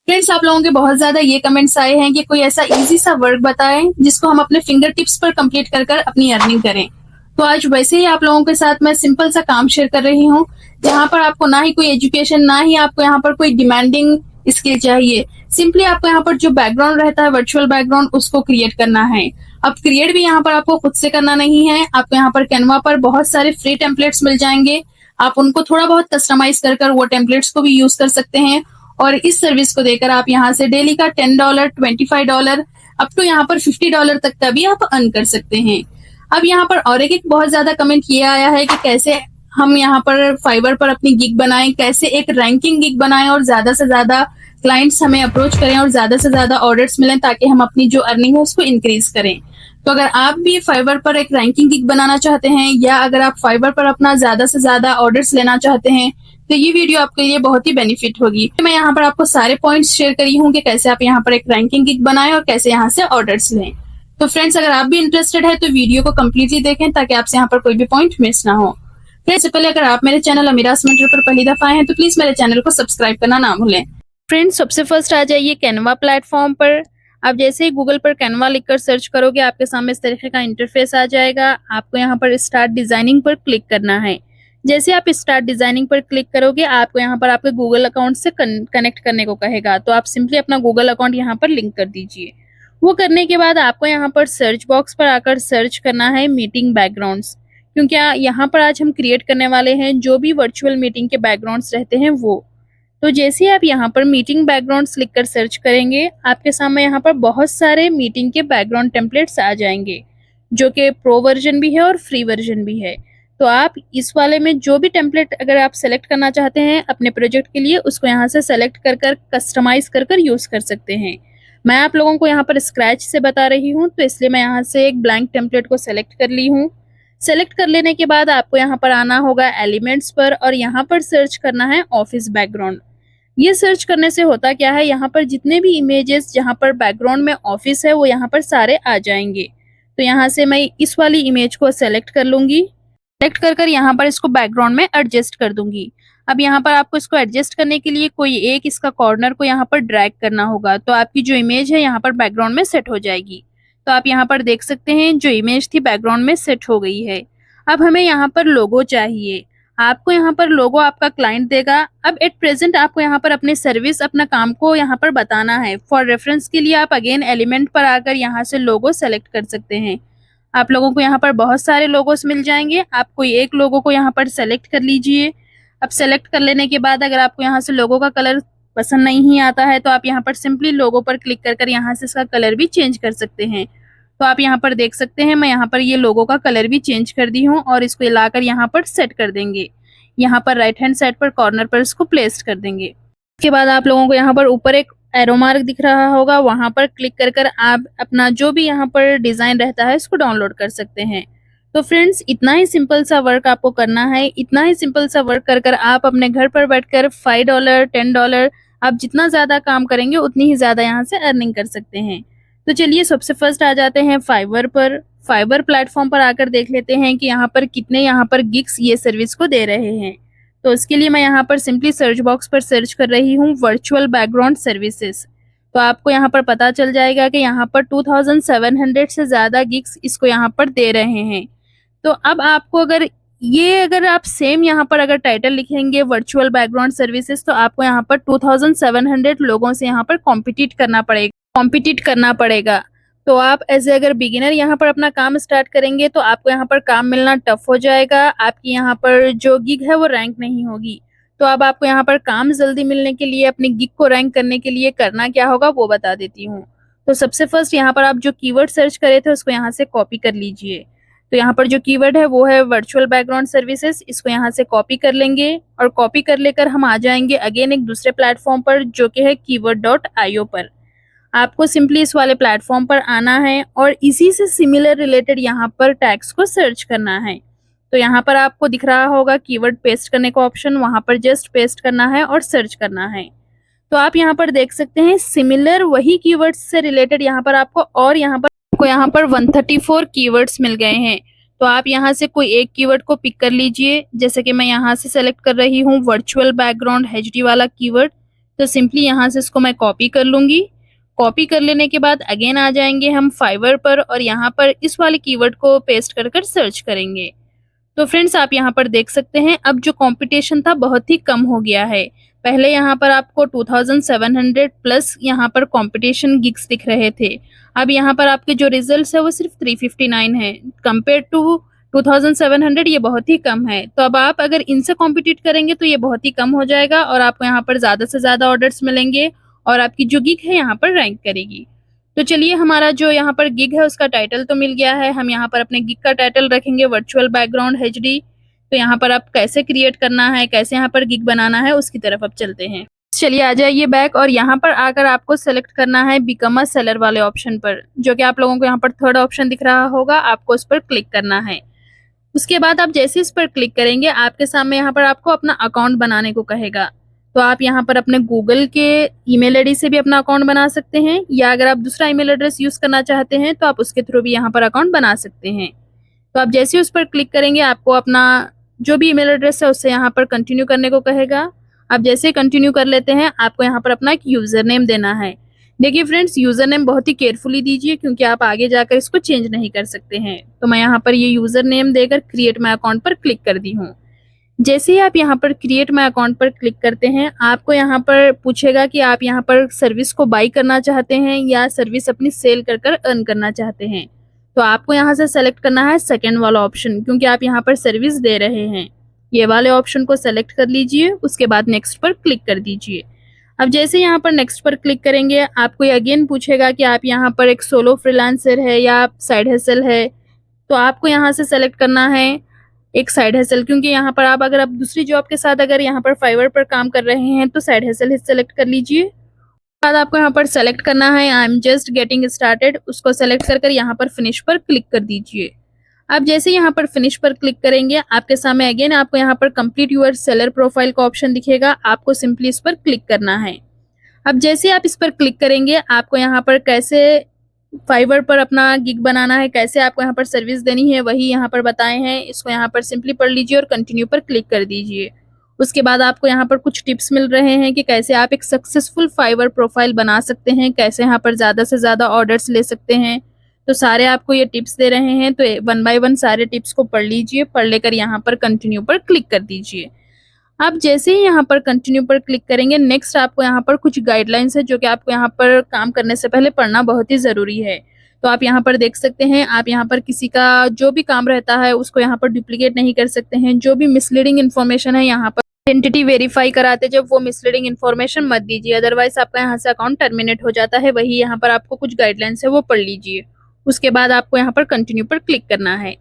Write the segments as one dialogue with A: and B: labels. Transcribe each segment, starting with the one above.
A: Friends, आप लोगों के बहुत ज़्यादा ये कमेंट्स आए हैं कि कोई ऐसा ईज़ी सा वर्क बताएँ, जिसको हम अपने फिंगर टिप्स पर कंप्लीट कर कर अपनी अर्निंग करें। तो आज वैसे ही आप लोगों के साथ मैं सिंपल सा काम शेयर कर रही हूँ, जहाँ पर आपको ना ही कोई एजुकेशन, ना ही आपको यहाँ पर कोई डिमांडिंग स्किल चाहिए। सिंपली आपको यहाँ पर जो बैकग्राउंड रहता है, वर्चुअल बैकग्राउंड, उसको क्रिएट करना है। अब क्रिएट भी यहाँ पर आपको खुद से करना नहीं है, आपको यहाँ पर कैनवा पर बहुत सारे फ्री टेम्पलेट्स मिल जाएँगे। आप उनको थोड़ा बहुत कस्टमाइज़ कर कर वो टेम्पलेट्स को भी यूज़ कर सकते हैं और इस सर्विस को देकर आप यहाँ से डेली का $10, $25 अप टू यहाँ पर $50 तक का भी आप अर्न कर सकते हैं। अब यहाँ पर और एक बहुत ज़्यादा कमेंट ये आया है कि कैसे हम यहाँ पर फाइवर पर अपनी गिग बनाएं, कैसे एक रैंकिंग गिग बनाएं और ज़्यादा से ज़्यादा क्लाइंट्स हमें अप्रोच करें और ज़्यादा से ज़्यादा ऑर्डर्स मिलें ताकि हम अपनी जो अर्निंग है उसको इंक्रीज करें। तो अगर आप भी फाइवर पर एक रैंकिंग गिग बनाना चाहते हैं या अगर आप फाइवर पर अपना ज़्यादा से ज़्यादा ऑर्डर्स लेना चाहते हैं तो ये वीडियो आपके लिए बहुत ही बेनिफिट होगी। मैं यहाँ पर आपको सारे पॉइंट्स शेयर करी हूँ कि कैसे आप यहाँ पर एक रैंकिंग गिग बनाएं और कैसे यहाँ से ऑर्डर्स लें। तो फ्रेंड्स, अगर आप भी इंटरेस्टेड है तो वीडियो को कम्प्लीटली देखें ताकि आपसे यहाँ पर कोई भी पॉइंट मिस ना हो। फ्रेंड्स, से पहले अगर आप मेरे चैनल अमीराज मेंटर पर पहली दफा आए हैं तो प्लीज मेरे चैनल को सब्सक्राइब करना ना भूलें।
B: फ्रेंड्स, सबसे फर्स्ट आ जाइए कैनवा प्लेटफॉर्म पर। आप जैसे ही गूगल पर कैनवा लिखकर सर्च करोगे आपके सामने इस तरीके का इंटरफेस आ जाएगा। आपको यहाँ पर स्टार्ट डिजाइनिंग पर क्लिक करना है। जैसे आप स्टार्ट डिजाइनिंग पर क्लिक करोगे आपको यहाँ पर आपके गूगल अकाउंट से कनेक्ट करने को कहेगा, तो आप सिंपली अपना गूगल अकाउंट यहाँ पर लिंक कर दीजिए। वो करने के बाद आपको यहाँ पर सर्च बॉक्स पर आकर सर्च करना है मीटिंग बैकग्राउंड्स, क्योंकि यहाँ पर आज हम क्रिएट करने वाले हैं जो भी वर्चुअल मीटिंग के बैकग्राउंड्स रहते हैं वो। तो जैसे आप यहाँ पर मीटिंग बैकग्राउंड्स लिखकर सर्च करेंगे आपके सामने यहाँ पर बहुत सारे मीटिंग के बैकग्राउंड टेम्पलेट्स आ जाएंगे, जो कि प्रो वर्जन भी है और फ्री वर्जन भी है। तो आप इस वाले में जो भी टेम्पलेट अगर आप सेलेक्ट करना चाहते हैं अपने प्रोजेक्ट के लिए उसको यहाँ से सेलेक्ट कर कर कस्टमाइज कर कर यूज कर सकते हैं। मैं आप लोगों को यहाँ पर स्क्रैच से बता रही हूँ तो इसलिए मैं यहाँ से एक ब्लैंक टेम्पलेट को सेलेक्ट कर ली हूँ। सेलेक्ट कर लेने के बाद आपको यहाँ पर आना होगा एलिमेंट्स पर और यहाँ पर सर्च करना है ऑफिस बैकग्राउंड। ये सर्च करने से होता क्या है, यहाँ पर जितने भी इमेजेस जहाँ पर बैकग्राउंड में ऑफिस है वो यहाँ पर सारे आ जाएंगे। तो यहाँ से मैं इस वाली इमेज को सेलेक्ट कर लूंगी। सेलेक्ट कर कर यहाँ पर इसको बैकग्राउंड में एडजस्ट कर दूंगी। अब यहाँ पर आपको इसको एडजस्ट करने के लिए कोई एक इसका कॉर्नर को यहाँ पर ड्रैग करना होगा, तो आपकी जो इमेज है यहाँ पर बैकग्राउंड में सेट हो जाएगी। तो आप यहाँ पर देख सकते हैं जो इमेज थी बैकग्राउंड में सेट हो गई है। अब हमें यहाँ पर लोगो चाहिए। आपको यहाँ पर लोगो आपका क्लाइंट देगा। अब एट प्रेजेंट आपको यहाँ पर अपने सर्विस अपना काम को यहाँ पर बताना है। फॉर रेफरेंस के लिए आप अगेन एलिमेंट पर आकर यहाँ से लोगो सेलेक्ट कर सकते हैं। आप लोगों को यहाँ पर बहुत सारे लोगोस मिल जाएंगे, आप कोई एक लोगो को यहाँ पर सेलेक्ट कर लीजिए। अब सेलेक्ट कर लेने के बाद अगर आपको यहाँ से लोगो का कलर पसंद नहीं आता है तो आप यहाँ पर सिंपली लोगो पर क्लिक कर कर यहाँ से इसका कलर भी चेंज कर सकते हैं। तो आप यहाँ पर देख सकते हैं मैं यहाँ पर ये लोगो का कलर भी चेंज कर दी हूँ और इसको लाकर यहाँ पर सेट कर देंगे। यहाँ पर राइट हैंड साइड पर कॉर्नर पर इसको प्लेस कर देंगे। उसके बाद आप लोगों को यहाँ पर ऊपर एक एरो मार्क दिख रहा होगा, वहां पर क्लिक कर कर आप अपना जो भी यहाँ पर डिजाइन रहता है इसको डाउनलोड कर सकते हैं। तो फ्रेंड्स, इतना ही सिंपल सा वर्क आपको करना है। इतना ही सिंपल सा वर्क कर कर आप अपने घर पर बैठकर $5, $10 आप जितना ज्यादा काम करेंगे उतनी ही ज्यादा यहाँ से अर्निंग कर सकते हैं। तो चलिए सबसे फर्स्ट आ जाते हैं फाइवर पर। फाइवर प्लेटफॉर्म पर आकर देख लेते हैं कि यहाँ पर कितने यहाँ पर गिग्स ये सर्विस को दे रहे हैं। तो इसके लिए मैं यहाँ पर सिंपली सर्च बॉक्स पर सर्च कर रही हूँ वर्चुअल बैकग्राउंड सर्विसेज। तो आपको यहाँ पर पता चल जाएगा कि यहाँ पर 2700 से ज़्यादा गिग्स इसको यहाँ पर दे रहे हैं। तो अब आपको अगर आप सेम यहाँ पर अगर टाइटल लिखेंगे वर्चुअल बैकग्राउंड सर्विसेज तो आपको यहाँ पर 2700 लोगों से यहाँ पर कॉम्पिटिट करना पड़ेगा। तो आप एज अगर बिगिनर यहाँ पर अपना काम स्टार्ट करेंगे तो आपको यहाँ पर काम मिलना टफ हो जाएगा। आपकी यहाँ पर जो गिग है वो रैंक नहीं होगी। तो अब आपको यहाँ पर काम जल्दी मिलने के लिए अपनी गिग को रैंक करने के लिए करना क्या होगा वो बता देती हूँ। तो सबसे फर्स्ट यहाँ पर आप जो कीवर्ड सर्च करे थे उसको यहाँ से कॉपी कर लीजिए। तो यहाँ पर जो कीवर्ड है वो है वर्चुअल बैकग्राउंड सर्विसेज। इसको यहाँ से कॉपी कर लेंगे और कॉपी कर लेकर हम आ जाएंगे अगेन एक दूसरे प्लेटफॉर्म पर जो कि है keyword.io पर। आपको सिंपली इस वाले प्लेटफॉर्म पर आना है और इसी से सिमिलर रिलेटेड यहाँ पर टैग्स को सर्च करना है। तो यहाँ पर आपको दिख रहा होगा कीवर्ड पेस्ट करने का ऑप्शन, वहां पर जस्ट पेस्ट करना है और सर्च करना है। तो आप यहाँ पर देख सकते हैं सिमिलर वही कीवर्ड्स से रिलेटेड यहाँ पर आपको यहाँ पर 134 कीवर्ड्स मिल गए हैं। तो आप यहाँ से कोई एक कीवर्ड को पिक कर लीजिए। जैसे कि मैं यहाँ से सेलेक्ट कर रही हूँ वर्चुअल बैकग्राउंड HD वाला कीवर्ड। तो सिंपली यहाँ से इसको मैं कॉपी कर लूंगी। कॉपी कर लेने के बाद अगेन आ जाएंगे हम फाइवर पर और यहाँ पर इस वाले कीवर्ड को पेस्ट कर सर्च करेंगे। तो फ्रेंड्स आप यहाँ पर देख सकते हैं अब जो कंपटीशन था बहुत ही कम हो गया है। पहले यहाँ पर आपको 2700 प्लस यहाँ पर कंपटीशन गिग्स दिख रहे थे। अब यहाँ पर आपके जो रिजल्ट्स है वो सिर्फ 359 है। कंपेयर टू 2700 ये बहुत ही कम है। तो अब आप अगर इनसे कॉम्पिटिट करेंगे तो ये बहुत ही कम हो जाएगा और आपको यहाँ पर ज़्यादा से ज़्यादा ऑर्डर्स मिलेंगे और आपकी जो गिग है यहाँ पर रैंक करेगी। तो चलिए हमारा जो यहाँ पर गिग है उसका टाइटल तो मिल गया है। हम यहाँ पर अपने गिग का टाइटल रखेंगे वर्चुअल बैकग्राउंड एचडी। तो यहाँ पर आप कैसे क्रिएट करना है, कैसे यहाँ पर गिग बनाना है उसकी तरफ अब चलते हैं। चलिए आ जाइए बैक और यहाँ पर आकर आपको सेलेक्ट करना है बिकम अ सेलर वाले ऑप्शन पर, जो कि आप लोगों को यहाँ पर थर्ड ऑप्शन दिख रहा होगा, आपको उस पर क्लिक करना है। उसके बाद आप जैसे इस पर क्लिक करेंगे आपके सामने यहाँ पर आपको अपना अकाउंट बनाने को कहेगा। तो आप यहाँ पर अपने गूगल के ईमेल आईडी से भी अपना अकाउंट बना सकते हैं या अगर आप दूसरा ईमेल एड्रेस यूज करना चाहते हैं तो आप उसके थ्रू भी यहाँ पर अकाउंट बना सकते हैं। तो आप जैसे उस पर क्लिक करेंगे आपको अपना जो भी ईमेल एड्रेस है उससे यहाँ पर कंटिन्यू करने को कहेगा। आप जैसे कंटिन्यू कर लेते हैं आपको यहाँ पर अपना एक यूजर नेम देना है। देखिए फ्रेंड्स यूजर नेम बहुत ही केयरफुली दीजिए क्योंकि आप आगे जाकर इसको चेंज नहीं कर सकते हैं। तो मैं यहाँ पर ये यूजर नेम देकर क्रिएट माई अकाउंट पर क्लिक कर दी हूँ। जैसे ही आप यहाँ पर क्रिएट माई अकाउंट पर क्लिक करते हैं आपको यहाँ पर पूछेगा कि आप यहाँ पर सर्विस को बाई करना चाहते हैं या सर्विस अपनी सेल कर अर्न करना चाहते हैं। तो आपको यहाँ से सेलेक्ट करना है सेकेंड वाला ऑप्शन, क्योंकि आप यहाँ पर सर्विस दे रहे हैं। ये वाले ऑप्शन को सेलेक्ट कर लीजिए, उसके बाद नेक्स्ट पर क्लिक कर दीजिए। अब जैसे यहाँ पर नेक्स्ट पर क्लिक करेंगे आपको ये अगेन पूछेगा कि आप यहाँ पर एक सोलो फ्रीलांसर है या आप साइड हसल है। तो आपको यहाँ से सेलेक्ट करना है एक साइड हसल, क्योंकि यहाँ पर आप अगर आप दूसरी जॉब के साथ अगर यहाँ पर फाइवर पर काम कर रहे हैं तो साइड हसल ही सेलेक्ट कर लीजिए। बाद आपको यहाँ पर सेलेक्ट करना है I am just getting started, उसको सेलेक्ट कर यहाँ पर फिनिश पर क्लिक कर दीजिए। अब जैसे यहाँ पर फिनिश पर क्लिक करेंगे आपके सामने अगेन आपको यहाँ पर कंप्लीट यूर सेलर प्रोफाइल का ऑप्शन दिखेगा, आपको सिंपली इस पर क्लिक करना है। अब जैसे आप इस पर क्लिक करेंगे आपको यहाँ पर कैसे फाइवर पर अपना गिग बनाना है, कैसे आपको यहाँ पर सर्विस देनी है वही यहाँ पर बताए हैं। इसको यहाँ पर सिंपली पढ़ लीजिए और कंटिन्यू पर क्लिक कर दीजिए। उसके बाद आपको यहाँ पर कुछ टिप्स मिल रहे हैं कि कैसे आप एक सक्सेसफुल फाइवर प्रोफाइल बना सकते हैं, कैसे यहाँ पर ज़्यादा से ज़्यादा ऑर्डर्स ले सकते हैं। तो सारे आपको ये टिप्स दे रहे हैं, तो 1 बाय 1 सारे टिप्स को पढ़ लीजिए। पढ़ लेकर यहाँ पर कंटिन्यू पर क्लिक कर दीजिए। आप जैसे ही यहाँ पर कंटिन्यू पर क्लिक करेंगे नेक्स्ट आपको यहाँ पर कुछ गाइडलाइंस है जो कि आपको यहाँ पर काम करने से पहले पढ़ना बहुत ही ज़रूरी है। तो आप यहाँ पर देख सकते हैं आप यहाँ पर किसी का जो भी काम रहता है उसको यहाँ पर डुप्लीकेट नहीं कर सकते हैं। जो भी मिसलीडिंग इन्फॉर्मेशन है यहाँ पर आइडेंटिटी वेरीफाई कराते जब वो मिसलीडिंग इन्फॉर्मेशन मत दीजिए, अदरवाइज आपका यहाँ से अकाउंट टर्मिनेट हो जाता है। वही यहाँ पर आपको कुछ गाइडलाइंस है वो पढ़ लीजिए। उसके बाद आपको यहाँ पर कंटिन्यू पर क्लिक करना है।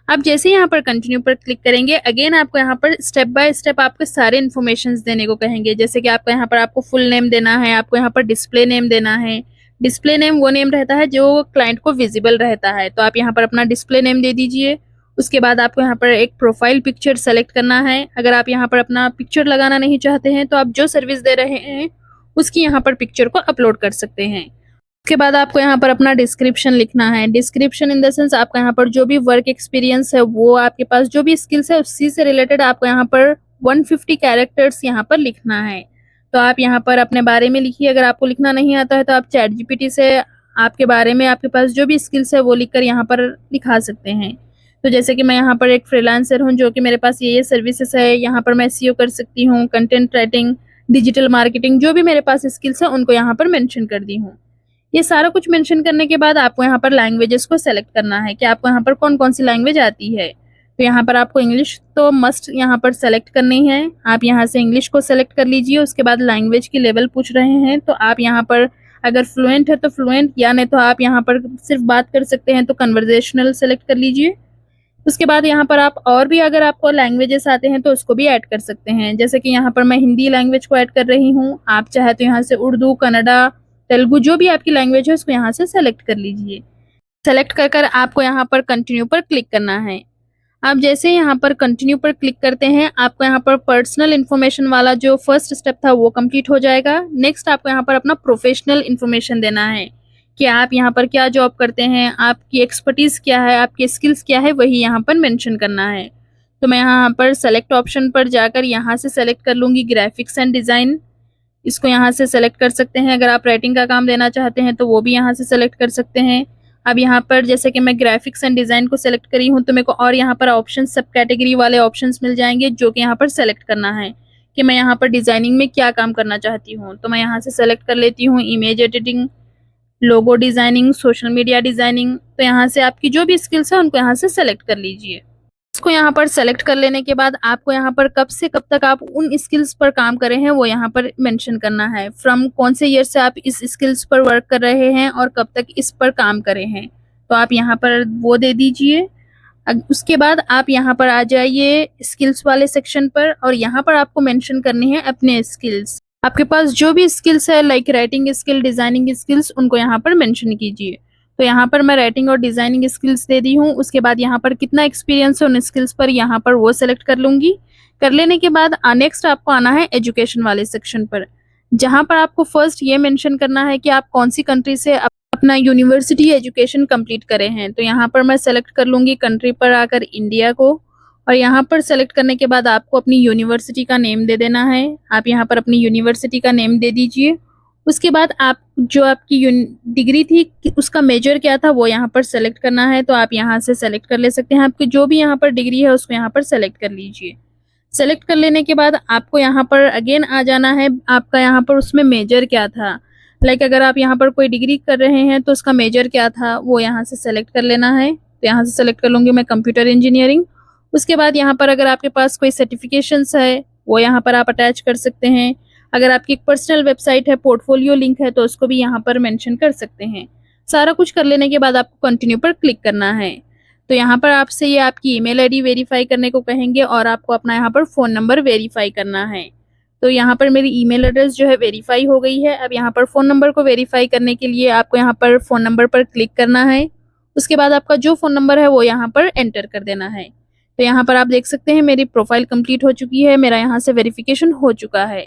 B: अब जैसे यहाँ पर कंटिन्यू पर क्लिक करेंगे अगेन आपको यहाँ पर स्टेप बाय स्टेप आपके सारे इन्फॉर्मेशन देने को कहेंगे। जैसे कि आपको यहाँ पर आपको फुल नेम देना है, आपको यहाँ पर डिस्प्ले नेम देना है। डिस्प्ले नेम वो नेम रहता है जो क्लाइंट को विजिबल रहता है, तो आप यहाँ पर अपना डिस्प्ले नेम दे दीजिए। उसके बाद आपको यहाँ पर एक प्रोफाइल पिक्चर सेलेक्ट करना है। अगर आप यहाँ पर अपना पिक्चर लगाना नहीं चाहते हैं तो आप जो सर्विस दे रहे हैं उसकी यहाँ पर पिक्चर को अपलोड कर सकते हैं। उसके बाद आपको यहाँ पर अपना डिस्क्रिप्शन लिखना है। डिस्क्रिप्शन इन द सेंस आपका यहाँ पर जो भी वर्क एक्सपीरियंस है वो आपके पास जो भी स्किल्स है उसी से रिलेटेड आपको यहाँ पर 150 कैरेक्टर्स यहाँ पर लिखना है। तो आप यहाँ पर अपने बारे में लिखिए। अगर आपको लिखना नहीं आता है तो आप चैट जीपीटी से आपके बारे में आपके पास जो भी स्किल्स है वो लिखकर यहाँ पर लिखा सकते हैं। तो जैसे कि मैं यहाँ पर एक फ्रीलांसर हूँ जो कि मेरे पास ये सर्विसेज है, यहाँ पर मैं एसईओ कर सकती हूँ, कंटेंट राइटिंग, डिजिटल मार्केटिंग, जो भी मेरे पास स्किल्स है उनको यहाँ पर मेंशन कर दी हूँ। ये सारा कुछ मेंशन करने के बाद आपको यहाँ पर लैंग्वेजेस को सेलेक्ट करना है कि आपको यहाँ पर कौन कौन सी लैंग्वेज आती है। तो यहाँ पर आपको इंग्लिश तो मस्ट यहाँ पर सेलेक्ट करनी है। आप यहाँ से इंग्लिश को सेलेक्ट कर लीजिए। उसके बाद लैंग्वेज की लेवल पूछ रहे हैं तो आप यहाँ पर अगर फ्लुएंट है तो फ्लुएंट, या नहीं तो आप यहाँ पर सिर्फ बात कर सकते हैं तो कन्वर्जेशनल सेलेक्ट कर लीजिए। उसके बाद यहाँ पर आप और भी अगर आपको लैंग्वेजेस आते हैं तो उसको भी ऐड कर सकते हैं। जैसे कि यहाँ पर मैं हिंदी लैंग्वेज को ऐड कर रही हूँ, आप चाहे तो यहाँ से उर्दू, कन्नड़ा, तेलुगु, जो भी आपकी लैंग्वेज है उसको यहाँ से सेलेक्ट कर लीजिए। सेलेक्ट कर आपको यहाँ पर कंटिन्यू पर क्लिक करना है। आप जैसे यहाँ पर कंटिन्यू पर क्लिक करते हैं आपको यहाँ पर पर्सनल इन्फॉर्मेशन वाला जो फर्स्ट स्टेप था वो कंप्लीट हो जाएगा। नेक्स्ट आपको यहाँ पर अपना प्रोफेशनल इन्फॉर्मेशन देना है कि आप यहाँ पर क्या जॉब करते हैं, आपकी एक्सपर्टीज़ क्या है, आपकी स्किल्स क्या है, वही यहाँ पर मेंशन करना है। तो मैं यहाँ पर सेलेक्ट ऑप्शन पर जाकर यहाँ से सेलेक्ट कर लूँगी ग्राफिक्स एंड डिज़ाइन। इसको यहाँ से सेलेक्ट कर सकते हैं। अगर आप राइटिंग का काम देना चाहते हैं तो वो भी यहाँ से सेलेक्ट कर सकते हैं। अब यहाँ पर जैसे कि मैं ग्राफिक्स एंड डिज़ाइन को सेलेक्ट करी हूँ तो मेरे को और यहाँ पर ऑप्शन सब कैटेगरी वाले ऑप्शंस मिल जाएंगे, जो कि यहाँ पर सेलेक्ट करना है कि मैं यहाँ पर डिज़ाइनिंग में क्या काम करना चाहती हूँ। तो मैं यहाँ से सेलेक्ट कर लेती हूँ image editing, logo designing, social media designing. तो यहाँ से आपकी जो भी स्किल्स है उनको यहाँ से सेलेक्ट कर लीजिए। इसको यहाँ पर सेलेक्ट कर लेने के बाद आपको यहाँ पर कब से कब तक आप उन स्किल्स पर काम कर रहे हैं वो यहाँ पर मेंशन करना है। फ्रॉम कौन से ईयर से आप इस स्किल्स पर वर्क कर रहे हैं और कब तक इस पर काम करे हैं, तो आप यहाँ पर वो दे दीजिए। उसके बाद आप यहाँ पर आ जाइए स्किल्स वाले सेक्शन पर और यहाँ पर आपको मेंशन करनी है अपने स्किल्स। आपके पास जो भी स्किल्स है like writing skill, designing skills, उनको यहाँ पर मेंशन कीजिए। तो यहाँ पर मैं राइटिंग और डिज़ाइनिंग स्किल्स दे दी हूँ। उसके बाद यहाँ पर कितना एक्सपीरियंस है उन स्किल्स पर यहाँ पर वो सेलेक्ट कर लूँगी। कर लेने के बाद नेक्स्ट आपको आना है एजुकेशन वाले सेक्शन पर, जहाँ पर आपको फर्स्ट ये मेंशन करना है कि आप कौन सी कंट्री से अपना यूनिवर्सिटी एजुकेशन कंप्लीट करे हैं। तो यहाँ पर मैं सेलेक्ट कर लूँगी कंट्री पर आकर इंडिया को, और यहाँ पर सेलेक्ट करने के बाद आपको अपनी यूनिवर्सिटी का नेम दे देना है। आप यहाँ पर अपनी यूनिवर्सिटी का नेम दे दीजिए। उसके बाद आप जो आपकी डिग्री थी उसका मेजर क्या था वो यहाँ पर सेलेक्ट करना है। तो आप यहाँ से सेलेक्ट कर ले सकते हैं, आपकी जो भी यहाँ पर डिग्री है उसको यहाँ पर सेलेक्ट कर लीजिए। सेलेक्ट कर लेने के बाद आपको यहाँ पर अगेन आ जाना है, आपका यहाँ पर उसमें मेजर क्या था। लाइक अगर आप यहाँ पर कोई डिग्री कर रहे हैं तो उसका मेजर क्या था वो यहाँ से सेलेक्ट कर लेना है। तो यहाँ से सेलेक्ट कर लूँगी मैं कंप्यूटर इंजीनियरिंग। उसके बाद यहाँ पर अगर आपके पास कोई सर्टिफिकेशंस है वो यहाँ पर आप अटैच कर सकते हैं। अगर आपकी एक पर्सनल वेबसाइट है, पोर्टफोलियो लिंक है, तो उसको भी यहाँ पर मेंशन कर सकते हैं। सारा कुछ कर लेने के बाद आपको कंटिन्यू पर क्लिक करना है। तो यहाँ पर आपसे ये आपकी ईमेल आईडी वेरीफाई करने को कहेंगे और आपको अपना यहाँ पर फ़ोन नंबर वेरीफाई करना है। तो यहाँ पर मेरी ईमेल एड्रेस जो है वेरीफाई हो गई है। अब यहाँ पर फ़ोन नंबर को वेरीफाई करने के लिए आपको यहाँ पर फ़ोन नंबर पर क्लिक करना है। उसके बाद आपका जो फ़ोन नंबर है वो यहाँ पर एंटर कर देना है। तो यहाँ पर आप देख सकते हैं मेरी प्रोफाइल कंप्लीट हो चुकी है, मेरा यहाँ से वेरिफिकेशन हो चुका है।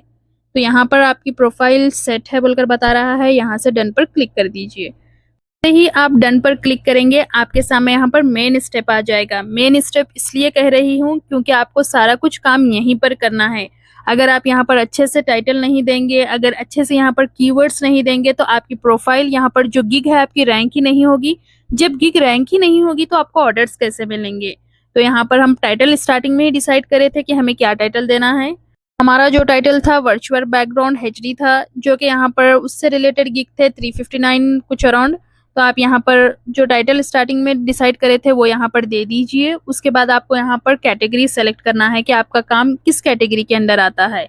B: तो यहाँ पर आपकी प्रोफाइल सेट है बोलकर बता रहा है, यहाँ से डन पर क्लिक कर दीजिए। जैसे ही आप डन पर क्लिक करेंगे आपके सामने यहाँ पर मेन स्टेप आ जाएगा। मेन स्टेप इसलिए कह रही हूँ क्योंकि आपको सारा कुछ काम यहीं पर करना है। अगर आप यहाँ पर अच्छे से टाइटल नहीं देंगे, अगर अच्छे से यहाँ पर कीवर्ड्स नहीं देंगे तो आपकी प्रोफाइल यहाँ पर जो गिग है आपकी रैंक ही नहीं होगी। जब गिग रैंक ही नहीं होगी तो आपको ऑर्डर्स कैसे मिलेंगे। तो यहाँ पर हम टाइटल स्टार्टिंग में ही डिसाइड करे थे कि हमें क्या टाइटल देना है। हमारा जो टाइटल था वर्चुअल बैकग्राउंड एचडी था, जो कि यहाँ पर उससे रिलेटेड गिग थे 359 कुछ अराउंड। तो आप यहाँ पर जो टाइटल स्टार्टिंग में डिसाइड करे थे वो यहाँ पर दे दीजिए। उसके बाद आपको यहाँ पर कैटेगरी सेलेक्ट करना है कि आपका काम किस कैटेगरी के अंदर आता है।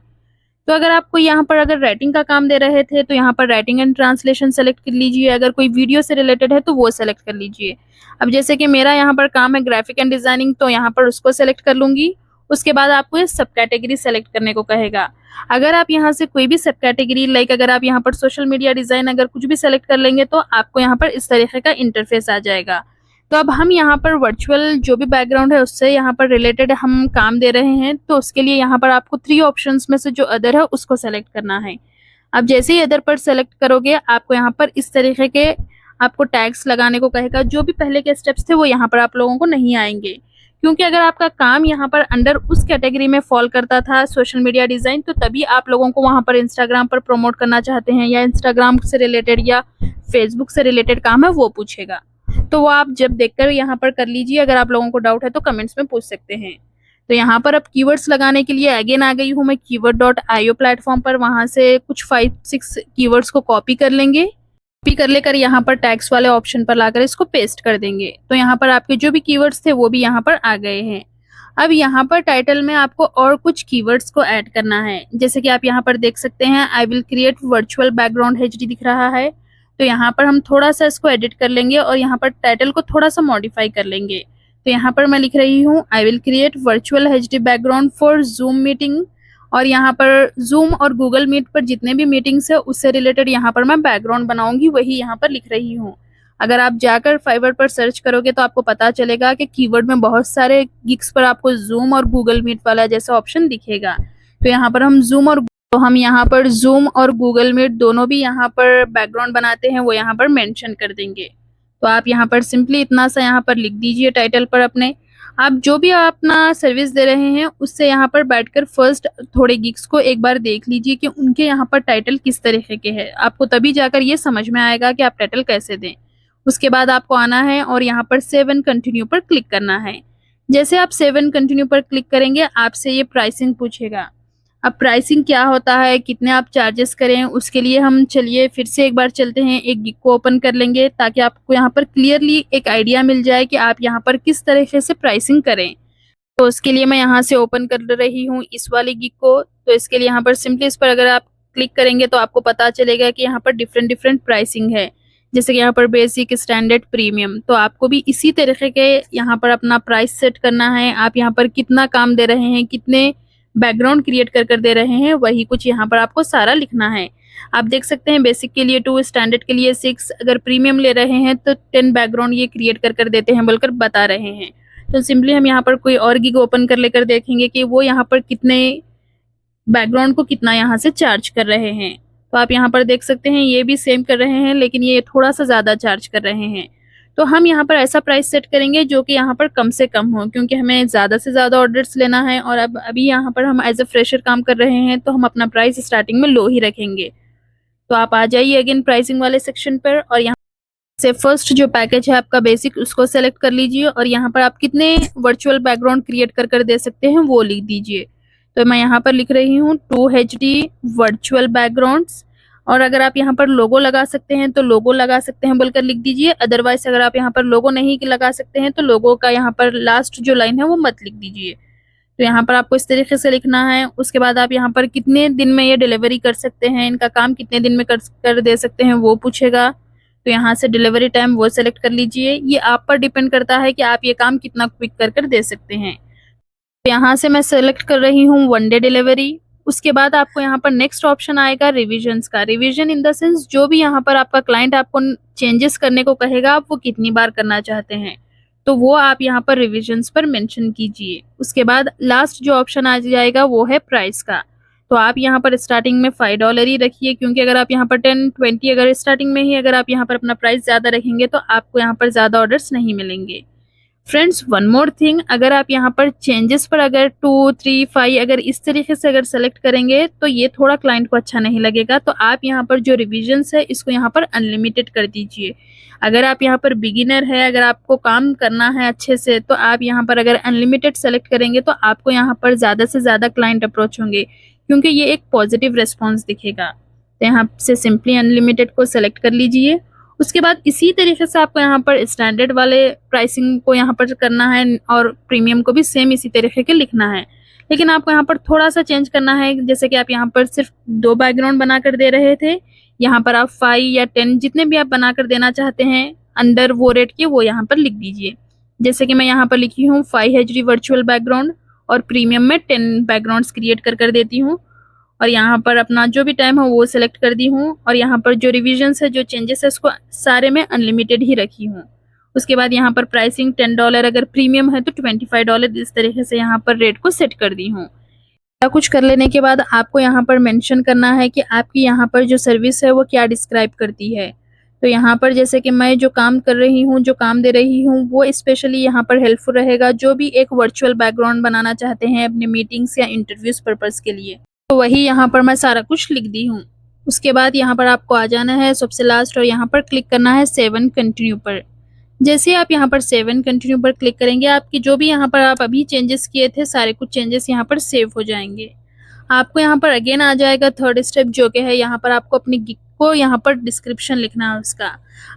B: तो अगर आपको यहाँ पर अगर राइटिंग का काम दे रहे थे तो यहाँ पर राइटिंग एंड ट्रांसलेशन सेलेक्ट कर लीजिए। अगर कोई वीडियो से रिलेटेड है तो वो सेलेक्ट कर लीजिए। अब जैसे कि मेरा यहाँ पर काम है ग्राफिक एंड डिजाइनिंग, तो यहाँ पर उसको सेलेक्ट कर लूँगी। उसके बाद आपको ये सब कैटेगरी सेलेक्ट करने को कहेगा। अगर आप यहाँ से कोई भी सब कैटेगरी लाइक अगर आप यहाँ पर सोशल मीडिया डिज़ाइन अगर कुछ भी सेलेक्ट कर लेंगे तो आपको यहाँ पर इस तरीके का इंटरफेस आ जाएगा। तो अब हम यहाँ पर वर्चुअल जो भी बैकग्राउंड है उससे यहाँ पर रिलेटेड हम काम दे रहे हैं, तो उसके लिए यहाँ पर आपको 3 ऑप्शंस में से जो अदर है उसको सेलेक्ट करना है। अब जैसे ही अदर पर सेलेक्ट करोगे आपको यहाँ पर इस तरीके के आपको टैग्स लगाने को कहेगा। जो भी पहले के स्टेप्स थे वो यहाँ पर आप लोगों को नहीं आएंगे, क्योंकि अगर आपका काम यहाँ पर अंडर उस कैटेगरी में फॉल करता था सोशल मीडिया डिज़ाइन, तो तभी आप लोगों को वहाँ पर इंस्टाग्राम पर प्रमोट करना चाहते हैं या इंस्टाग्राम से रिलेटेड या फेसबुक से रिलेटेड काम है वो पूछेगा। तो वो आप जब देखकर यहाँ पर कर लीजिए। अगर आप लोगों को डाउट है तो कमेंट्स में पूछ सकते हैं। तो यहाँ पर अब कीवर्ड्स लगाने के लिए अगेन आ गई हूँ मैं keyword.io प्लेटफॉर्म पर। वहाँ से कुछ 5-6 कीवर्ड्स को कॉपी कर लेंगे। कॉपी कर लेकर यहाँ पर टैग्स वाले ऑप्शन पर लाकर इसको पेस्ट कर देंगे। तो यहाँ पर आपके जो भी कीवर्ड्स थे वो भी यहाँ पर आ गए हैं। अब यहाँ पर टाइटल में आपको और कुछ कीवर्ड्स को ऐड करना है। जैसे कि आप यहाँ पर देख सकते हैं I will create virtual background HD दिख रहा है। तो यहाँ पर हम थोड़ा सा इसको एडिट कर लेंगे और यहाँ पर टाइटल को थोड़ा सा मॉडिफाई कर लेंगे। तो यहाँ पर मैं लिख रही हूँ I will create virtual HD background for zoom meeting, और यहाँ पर जूम और गूगल मीट पर जितने भी मीटिंग्स है उससे रिलेटेड यहाँ पर मैं बैकग्राउंड बनाऊंगी, वही यहाँ पर लिख रही हूँ। अगर आप जाकर फाइवर पर सर्च करोगे तो आपको पता चलेगा कि कीवर्ड में बहुत सारे गिग्स पर आपको जूम और गूगल मीट वाला जैसा ऑप्शन दिखेगा। तो यहाँ पर हम यहाँ पर जूम और गूगल मीट दोनों भी यहाँ पर बैकग्राउंड बनाते हैं वो यहाँ पर मेंशन कर देंगे। तो आप यहाँ पर सिंपली इतना सा यहाँ पर लिख दीजिए टाइटल पर अपने। आप जो भी अपना सर्विस दे रहे हैं उससे यहाँ पर बैठकर फर्स्ट थोड़े गिग्स को एक बार देख लीजिए कि उनके यहाँ पर टाइटल किस तरीके के हैं। आपको तभी जाकर ये समझ में आएगा कि आप टाइटल कैसे दें। उसके बाद आपको आना है और यहाँ पर सेव एंड कंटिन्यू पर क्लिक करना है। जैसे आप सेव एंड कंटिन्यू पर क्लिक करेंगे आपसे ये प्राइसिंग पूछेगा। अब प्राइसिंग क्या होता है, कितने आप चार्जेस करें, उसके लिए हम चलिए फिर से एक बार चलते हैं, एक गिग को ओपन कर लेंगे ताकि आपको यहाँ पर क्लियरली एक आइडिया मिल जाए कि आप यहाँ पर किस तरीके से प्राइसिंग करें। तो उसके लिए मैं यहाँ से ओपन कर रही हूँ इस वाली गिग को। तो इसके लिए यहाँ पर सिंपली इस पर अगर आप क्लिक करेंगे तो आपको पता चलेगा कि यहाँ पर डिफरेंट प्राइसिंग है, जैसे कि यहाँ पर बेसिक, स्टैंडर्ड, प्रीमियम। तो आपको भी इसी तरीके के यहाँ पर अपना प्राइस सेट करना है। आप यहाँ पर कितना काम दे रहे हैं, कितने बैकग्राउंड क्रिएट कर दे रहे हैं, वही कुछ यहाँ पर आपको सारा लिखना है। आप देख सकते हैं बेसिक के लिए 2, स्टैंडर्ड के लिए 6, अगर प्रीमियम ले रहे हैं तो 10 बैकग्राउंड ये क्रिएट कर देते हैं बोलकर बता रहे हैं। तो सिंपली हम यहाँ पर कोई और गिग ओपन कर लेकर देखेंगे कि वो यहाँ पर कितने बैकग्राउंड को कितना यहाँ से चार्ज कर रहे हैं। तो आप यहाँ पर देख सकते हैं ये भी सेम कर रहे हैं, लेकिन ये थोड़ा सा ज़्यादा चार्ज कर रहे हैं। तो हम यहाँ पर ऐसा प्राइस सेट करेंगे जो कि यहाँ पर कम से कम हो, क्योंकि हमें ज़्यादा से ज़्यादा ऑर्डर्स लेना है और अब अभी यहाँ पर हम एज अ फ्रेशर काम कर रहे हैं, तो हम अपना प्राइस स्टार्टिंग में लो ही रखेंगे। तो आप आ जाइए अगेन प्राइसिंग वाले सेक्शन पर और यहाँ से फर्स्ट जो पैकेज है आपका बेसिक उसको सेलेक्ट कर लीजिए और यहाँ पर आप कितने वर्चुअल बैकग्राउंड क्रिएट कर दे सकते हैं वो लिख दीजिए। तो मैं यहाँ पर लिख रही हूँ 2 HD वर्चुअल बैकग्राउंड्स। और अगर आप यहाँ पर लोगो लगा सकते हैं तो लोगो लगा सकते हैं बोलकर लिख दीजिए। अदरवाइज अगर आप यहाँ पर लोगो नहीं लगा सकते हैं तो लोगो का यहाँ पर लास्ट जो लाइन है वो मत लिख दीजिए। तो यहाँ पर आपको इस तरीके से लिखना है। उसके बाद आप यहाँ पर कितने दिन में ये डिलीवरी कर सकते हैं, इनका काम कितने दिन में कर दे सकते हैं वो पूछेगा। तो यहाँ से डिलीवरी टाइम वो सेलेक्ट कर लीजिए। ये आप पर डिपेंड करता है कि आप ये काम कितना क्विक कर दे सकते हैं। तो यहाँ से मैं सेलेक्ट कर रही हूँ 1 डे डिलीवरी। उसके बाद आपको यहाँ पर नेक्स्ट ऑप्शन आएगा रिविजन्स का। रिविजन इन द सेंस जो भी यहाँ पर आपका क्लाइंट आपको चेंजेस करने को कहेगा आप वो कितनी बार करना चाहते हैं, तो वो आप यहाँ पर रिविजन्स पर मेंशन कीजिए। उसके बाद लास्ट जो ऑप्शन आ जाएगा वो है प्राइस का। तो आप यहाँ पर स्टार्टिंग में $5 ही रखिए, क्योंकि अगर आप यहाँ पर 10, 20 अगर स्टार्टिंग में ही अगर आप यहाँ पर अपना प्राइस ज़्यादा रखेंगे तो आपको यहाँ पर ज़्यादा ऑर्डर्स नहीं मिलेंगे। फ्रेंड्स वन मोर थिंग, अगर आप यहाँ पर चेंजेस पर अगर 2, 3, 5 अगर इस तरीके से अगर सेलेक्ट करेंगे तो ये थोड़ा क्लाइंट को अच्छा नहीं लगेगा। तो आप यहाँ पर जो रिविजन्स है इसको यहाँ पर अनलिमिटेड कर दीजिए। अगर आप यहाँ पर बिगिनर है, अगर आपको काम करना है अच्छे से, तो आप यहाँ पर अगर अनलिमिटेड सेलेक्ट करेंगे तो आपको यहाँ पर ज़्यादा से ज़्यादा क्लाइंट अप्रोच होंगे, क्योंकि ये एक पॉजिटिव रिस्पॉन्स दिखेगा। तो यहाँ से सिंपली अनलिमिटेड को सेलेक्ट कर लीजिए। उसके बाद इसी तरीके से आपको यहाँ पर स्टैंडर्ड वाले प्राइसिंग को यहाँ पर करना है और प्रीमियम को भी सेम इसी तरीके के लिखना है। लेकिन आपको यहाँ पर थोड़ा सा चेंज करना है, जैसे कि आप यहाँ पर सिर्फ 2 बैकग्राउंड बनाकर दे रहे थे, यहाँ पर आप 5 या 10 जितने भी आप बनाकर देना चाहते हैं अंडर वो रेट के वो यहाँ पर लिख दीजिए। जैसे कि मैं यहाँ पर लिखी हूँ 5 HD वर्चुअल बैकग्राउंड और प्रीमियम में 10 बैकग्राउंड्स क्रिएट कर देती हूँ और यहाँ पर अपना जो भी टाइम है वो सिलेक्ट कर दी हूँ और यहाँ पर जो रिविजन्स है, जो चेंजेस है, उसको सारे में अनलिमिटेड ही रखी हूँ। उसके बाद यहाँ पर प्राइसिंग $10, अगर प्रीमियम है तो $25, इस तरीके से यहाँ पर रेट को सेट कर दी हूँ। कुछ कर लेने के बाद आपको यहाँ पर मेंशन करना है कि आपकी यहाँ पर जो सर्विस है वो क्या डिस्क्राइब करती है। तो यहाँ पर जैसे कि मैं जो काम कर रही हूँ, जो काम दे रही हूँ, वो स्पेशली यहाँ पर हेल्पफुल रहेगा जो भी एक वर्चुअल बैकग्राउंड बनाना चाहते हैं अपने मीटिंग्स या इंटरव्यूज पर्पज़ के लिए। तो वही यहाँ पर मैं सारा कुछ लिख दी हूँ। उसके बाद यहाँ पर आपको आ जाना है सबसे लास्ट और यहाँ पर क्लिक करना है सेव एंड कंटिन्यू पर। जैसे आप यहाँ पर सेव एंड कंटिन्यू पर क्लिक करेंगे, आपकी जो भी यहाँ पर आप अभी चेंजेस किए थे सारे कुछ चेंजेस यहाँ पर सेव हो जाएंगे। आपको यहाँ पर अगेन आ जाएगा थर्ड स्टेप, जो कि है यहाँ पर आपको अपनी गिग को यहाँ पर डिस्क्रिप्शन लिखना है उसका।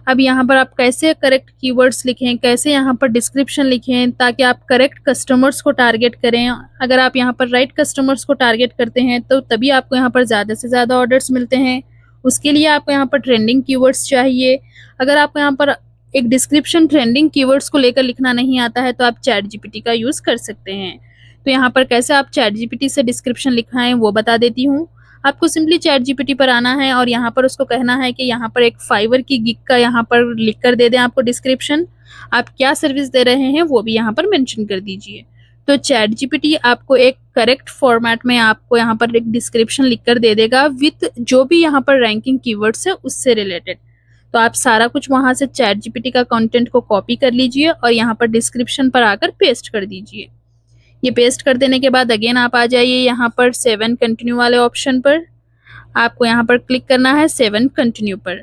B: अब यहाँ पर आप कैसे करेक्ट कीवर्ड्स लिखें, कैसे यहाँ पर डिस्क्रिप्शन लिखें ताकि आप करेक्ट कस्टमर्स को टारगेट करें। अगर आप यहाँ पर राइट कस्टमर्स को टारगेट करते हैं तो तभी आपको यहाँ पर ज़्यादा से ज़्यादा ऑर्डर्स मिलते हैं। उसके लिए आपको यहाँ पर ट्रेंडिंग कीवर्ड्स चाहिए। अगर आपको यहाँ पर एक डिस्क्रिप्शन ट्रेंडिंग कीवर्ड्स को लेकर लिखना नहीं आता है तो आप ChatGPT का यूज़ कर सकते हैं। तो यहाँ पर कैसे आप ChatGPT से डिस्क्रिप्शन लिखाएं वो बता देती हूँ। आपको सिंपली ChatGPT पर आना है और यहाँ पर उसको कहना है कि यहाँ पर एक फाइवर की गिग का यहाँ पर लिख कर दे दें आपको डिस्क्रिप्शन। आप क्या सर्विस दे रहे हैं वो भी यहाँ पर मेंशन कर दीजिए। तो ChatGPT आपको एक करेक्ट फॉर्मेट में आपको यहाँ पर एक डिस्क्रिप्शन लिख कर दे देगा विथ जो भी यहाँ पर रैंकिंग कीवर्ड्स है उससे रिलेटेड। तो आप सारा कुछ वहाँ से चैट जीपीटी का कंटेंट को कॉपी कर लीजिए और यहाँ पर डिस्क्रिप्शन पर आकर पेस्ट कर दीजिए। ये पेस्ट कर देने के बाद अगेन आप आ जाइए यहाँ पर 7 कंटिन्यू वाले ऑप्शन पर। आपको यहाँ पर क्लिक करना है 7 कंटिन्यू पर।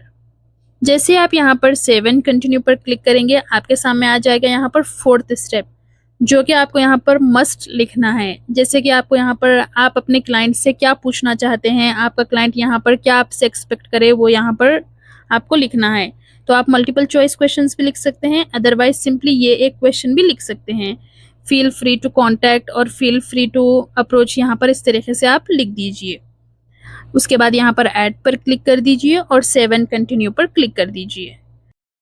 B: जैसे आप यहाँ पर 7 कंटिन्यू पर क्लिक करेंगे, आपके सामने आ जाएगा यहाँ पर 4th स्टेप, जो कि आपको यहाँ पर मस्ट लिखना है। जैसे कि आपको यहाँ पर आप अपने क्लाइंट से क्या पूछना चाहते हैं, आपका क्लाइंट यहाँ पर क्या आपसे एक्सपेक्ट करे, वो यहाँ पर आपको लिखना है। तो आप मल्टीपल चॉइस क्वेश्चंस भी लिख सकते हैं, अदरवाइज सिंपली ये एक क्वेश्चन भी लिख सकते हैं। फील फ्री टू कॉन्टैक्ट और फील फ्री टू अप्रोच, यहाँ पर इस तरीके से आप लिख दीजिए। उसके बाद यहाँ पर ऐड पर क्लिक कर दीजिए और 7 कंटिन्यू पर क्लिक कर दीजिए।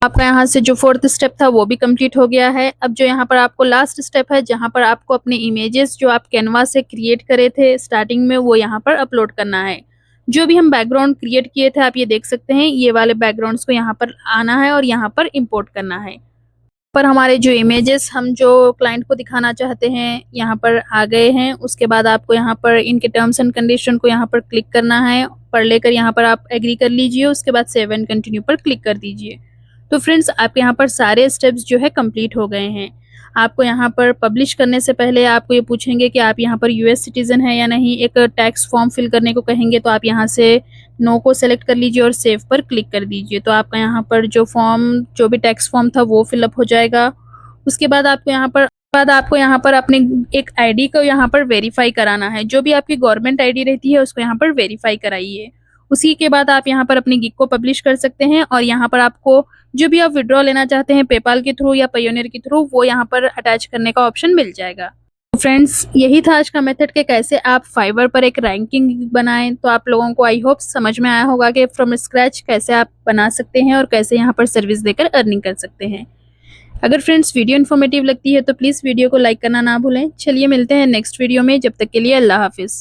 B: आपका यहाँ से जो 4th स्टेप था वो भी कंप्लीट हो गया है। अब जो यहाँ पर आपको लास्ट स्टेप है, जहाँ पर आपको अपने इमेजेस जो आप कैनवा से क्रिएट करे थे स्टार्टिंग में, वो यहाँ पर अपलोड करना है। जो भी हम बैकग्राउंड क्रिएट किए थे, आप ये देख सकते हैं, ये वाले बैकग्राउंड्स को यहाँ पर आना है और यहाँ पर इंपोर्ट करना है। पर हमारे जो इमेजेस हम जो क्लाइंट को दिखाना चाहते हैं यहाँ पर आ गए हैं। उसके बाद आपको यहाँ पर इनके टर्म्स एंड कंडीशन को यहाँ पर क्लिक करना है, पढ़ लेकर यहाँ पर आप एग्री कर लीजिए। उसके बाद 7 कंटिन्यू पर क्लिक कर दीजिए। तो फ्रेंड्स, आपके यहाँ पर सारे स्टेप्स जो है कंप्लीट हो गए हैं। आपको यहाँ पर पब्लिश करने से पहले आपको ये पूछेंगे कि आप यहाँ पर यूएस सिटीजन है या नहीं। एक टैक्स फॉर्म फिल करने को कहेंगे, तो आप यहाँ से नो को सेलेक्ट कर लीजिए और सेव पर क्लिक कर दीजिए। तो आपका यहाँ पर जो भी टैक्स फॉर्म था वो फिलअप हो जाएगा। उसके बाद आपको यहाँ पर अपने एक आईडी को यहाँ पर वेरीफाई कराना है। जो भी आपकी गवर्नमेंट आईडी रहती है उसको यहाँ पर वेरीफाई कराइए। उसी के बाद आप यहाँ पर अपनी गिग को पब्लिश कर सकते हैं और यहाँ पर आपको जो भी आप विड्रॉ लेना चाहते हैं पेपाल के थ्रू या पायोनियर के थ्रू, वो यहाँ पर अटैच करने का ऑप्शन मिल जाएगा। फ्रेंड्स, यही था आज का मेथड कि कैसे आप फाइवर पर एक रैंकिंग बनाएं। तो आप लोगों को आई होप समझ में आया होगा कि फ्रॉम स्क्रैच कैसे आप बना सकते हैं और कैसे यहाँ पर सर्विस देकर अर्निंग कर सकते हैं। अगर फ्रेंड्स वीडियो इन्फॉर्मेटिव लगती है तो प्लीज़ वीडियो को लाइक करना ना भूलें। चलिए मिलते हैं नेक्स्ट वीडियो में, जब तक के लिए अल्लाह हाफिज़।